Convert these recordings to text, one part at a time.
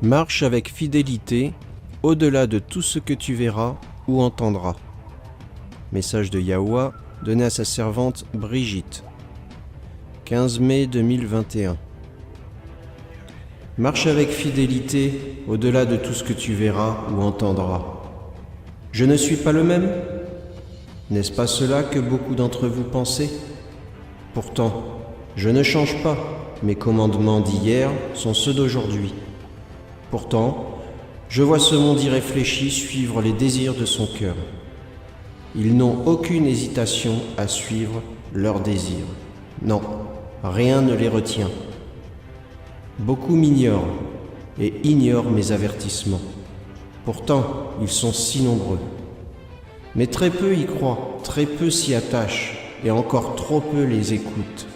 Marche avec fidélité au-delà de tout ce que tu verras ou entendras. Message de Yahuwah donné à sa servante Brigitte. 15 mai 2021. Marche avec fidélité au-delà de tout ce que tu verras ou entendras. Je ne suis pas le même? N'est-ce pas cela que beaucoup d'entre vous pensaient? Pourtant, je ne change pas. Mes commandements d'hier sont ceux d'aujourd'hui. Pourtant, je vois ce monde irréfléchi suivre les désirs de son cœur. Ils n'ont aucune hésitation à suivre leurs désirs. Non, rien ne les retient. Beaucoup m'ignorent et ignorent mes avertissements. Pourtant, ils sont si nombreux. Mais très peu y croient, très peu s'y attachent, et encore trop peu les écoutent.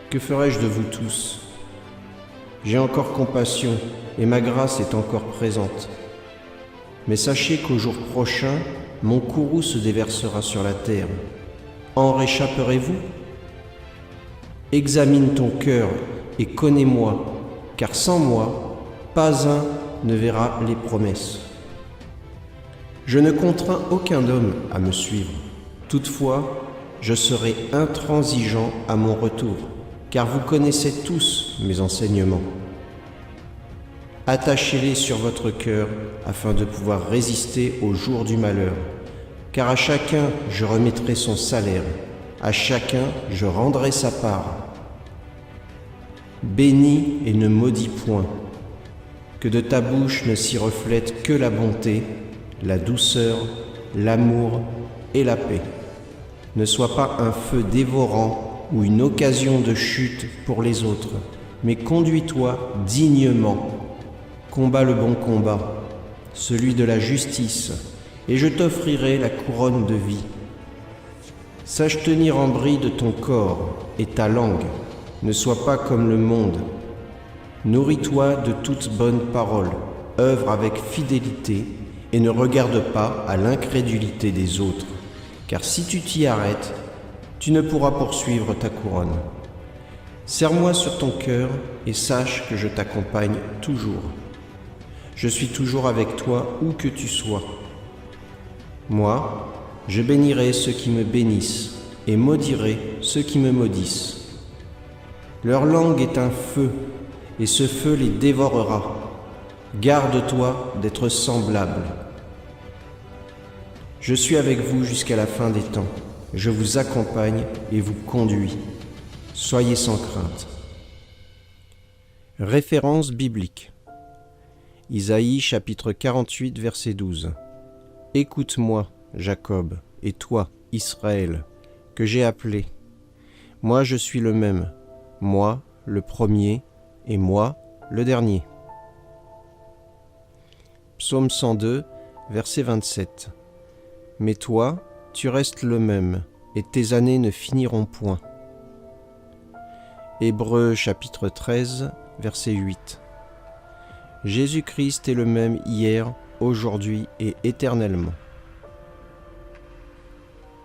Que ferai-je de vous tous? J'ai encore compassion, et ma grâce est encore présente. Mais sachez qu'au jour prochain, mon courroux se déversera sur la terre. En réchapperez-vous? Examine ton cœur et connais-moi, car sans moi, pas un ne verra les promesses. Je ne contrains aucun homme à me suivre. Toutefois, je serai intransigeant à mon retour, car vous connaissez tous mes enseignements. Attachez-les sur votre cœur afin de pouvoir résister au jour du malheur, car à chacun je remettrai son salaire, à chacun je rendrai sa part. Bénis et ne maudis point, que de ta bouche ne s'y reflète que la bonté, la douceur, l'amour et la paix. Ne sois pas un feu dévorant ou une occasion de chute pour les autres, mais conduis-toi dignement. Combats le bon combat, celui de la justice, et je t'offrirai la couronne de vie. Sache tenir en bride ton corps et ta langue, ne sois pas comme le monde. Nourris-toi de toute bonne parole, œuvre avec fidélité, et ne regarde pas à l'incrédulité des autres, car si tu t'y arrêtes, tu ne pourras poursuivre ta couronne. Serre-moi sur ton cœur et sache que je t'accompagne toujours. Je suis toujours avec toi où que tu sois. Moi, je bénirai ceux qui me bénissent et maudirai ceux qui me maudissent. Leur langue est un feu, et ce feu les dévorera. Garde-toi d'être semblable. Je suis avec vous jusqu'à la fin des temps. Je vous accompagne et vous conduis. Soyez sans crainte. Référence biblique. Isaïe chapitre 48 verset 12. Écoute-moi, Jacob, et toi, Israël, que j'ai appelé. Moi je suis le même, moi le premier, et moi le dernier. Psaume 102, verset 27. Mais toi, tu restes le même, et tes années ne finiront point. Hébreux chapitre 13, verset 8. Jésus-Christ est le même hier, aujourd'hui et éternellement.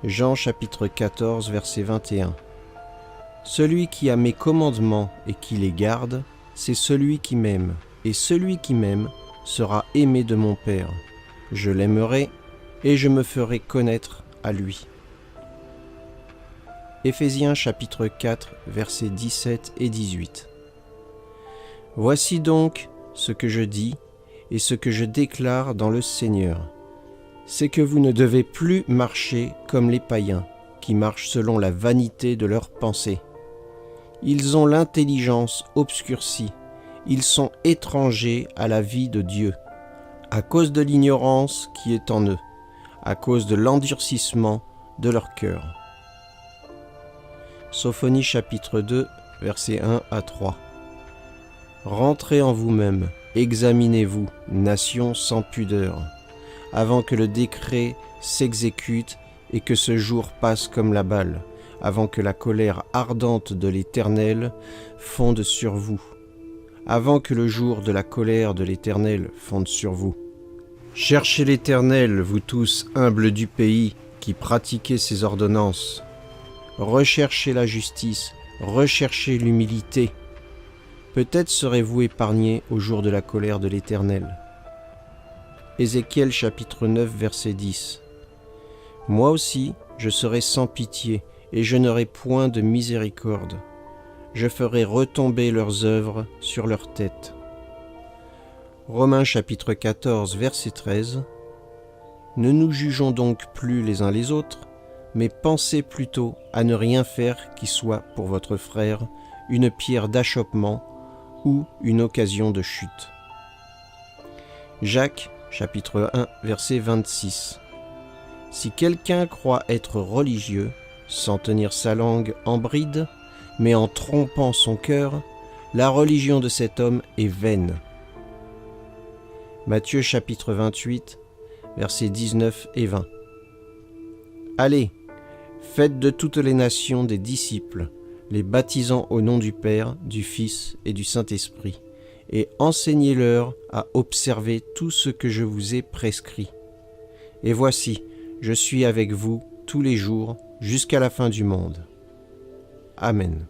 Jean chapitre 14, verset 21. Celui qui a mes commandements et qui les garde, c'est celui qui m'aime, et celui qui m'aime sera aimé de mon Père. Je l'aimerai et je me ferai connaître à lui. Éphésiens chapitre 4, versets 17 et 18. Voici donc ce que je dis et ce que je déclare dans le Seigneur, c'est que vous ne devez plus marcher comme les païens, qui marchent selon la vanité de leurs pensées. Ils ont l'intelligence obscurcie, ils sont étrangers à la vie de Dieu, à cause de l'ignorance qui est en eux, à cause de l'endurcissement de leur cœur. Sophonie chapitre 2, versets 1 à 3. Rentrez en vous-même, examinez-vous, nation sans pudeur, avant que le décret s'exécute et que ce jour passe comme la balle, avant que la colère ardente de l'Éternel fonde sur vous, avant que le jour de la colère de l'Éternel fonde sur vous. Cherchez l'Éternel, vous tous humbles du pays, qui pratiquez ses ordonnances. Recherchez la justice, recherchez l'humilité. Peut-être serez-vous épargnés au jour de la colère de l'Éternel. Ézéchiel chapitre 9 verset 10. Moi aussi, je serai sans pitié, et je n'aurai point de miséricorde. Je ferai retomber leurs œuvres sur leurs têtes. Romains chapitre 14 verset 13. Ne nous jugeons donc plus les uns les autres, mais pensez plutôt à ne rien faire qui soit pour votre frère une pierre d'achoppement ou une occasion de chute. Jacques chapitre 1 verset 26. Si quelqu'un croit être religieux, sans tenir sa langue en bride, mais en trompant son cœur, la religion de cet homme est vaine. Matthieu chapitre 28, versets 19 et 20. Allez, faites de toutes les nations des disciples, les baptisant au nom du Père, du Fils et du Saint-Esprit, et enseignez-leur à observer tout ce que je vous ai prescrit. Et voici, je suis avec vous tous les jours jusqu'à la fin du monde. Amen.